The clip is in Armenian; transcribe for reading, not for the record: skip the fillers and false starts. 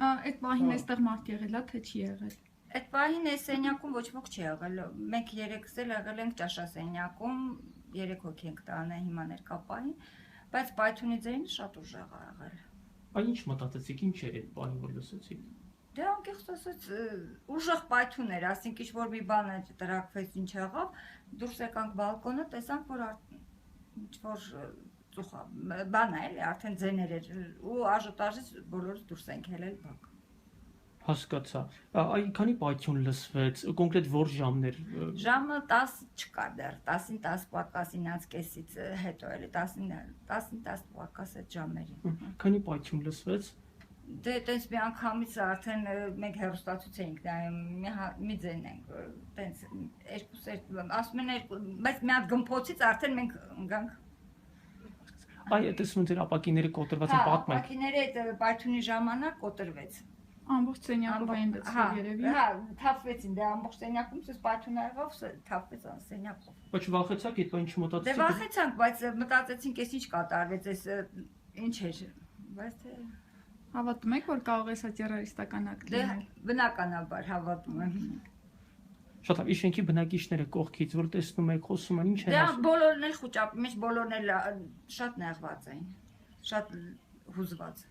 Այդ պահին էստեղ մարդ եղել է, թե չի եղել։ Այդ պահին այս սենյակում ոչ ոք չի եղել։ Մենք երեքս էլ եղել ենք ճաշասենյակում, 3 հոգի ենք տանը հիմա ներկապային, բայց պայթյունի ձայնը շատ ուժեղ ա եղել։ Այն ինչ մտածեցիք, ինչ էր այդ բանը, որ լսեցիք։ Դե անկեղծ ասած ուժեղ պայթյուն էր, ասենք ինչ որ մի բան է տրակվեց, ինչ եղավ, դուրս եկանք բալկոնը, տեսանք որ ինչ որ ծուխա, բան է էլի, արդեն ձեներ էր ու աժոտաժից բոլորս դուրս ենք ելել բակ։ Հասկացա։ Այն քանի պայթյուն լսվեց, կոնկրետ որ ժամներ։ Ժամը 10 չկար դեռ, 10-ին 10 պակասին անցկեսից հետո էլի 10-ին 10 պակաս այդ ժամերին։ Քանի պայթյուն լսվեց։ Դե տենց մի անգամից արդեն մենք հեռուստացույց էինք նայում, մի ձեն ենք, տենց երկուսեր, ասում են բայց մի հատ գմփոցից արդեն մենք ընկանք։ Այ տեսնում եմ ձեր ապակիները կոտրված են, պատմեք։ Ապակիները այդ պայթյունի ժամանակ կոտրվեց։ Ամբողջ սենյակով էին դարձել երևի։ Հա, թափվեցին, դե ամբողջ սենյակում ցույց պայթյուն եղավ, թափվեց սենյակով։ Ոչ վախեցաք, այդ ինչ Դե մտածեցիք։ վախեցանք, բայց մտածեցինք, էս ինչ կատարվեց, էս ինչ էր, բայց թե Հավատում եք, որ կարող է սա տերորիստական ակտ դե լինել։ բնականաբար հավատում եմ։ Շատ լավ, իշենքի բնակիչները կողքից, որ տեսնում եք, խոսում են, ինչ են Դե ասում։ բոլորն էլ խոճապ, միշտ բոլորն էլ շատ նեղված էին, շատ հուզված։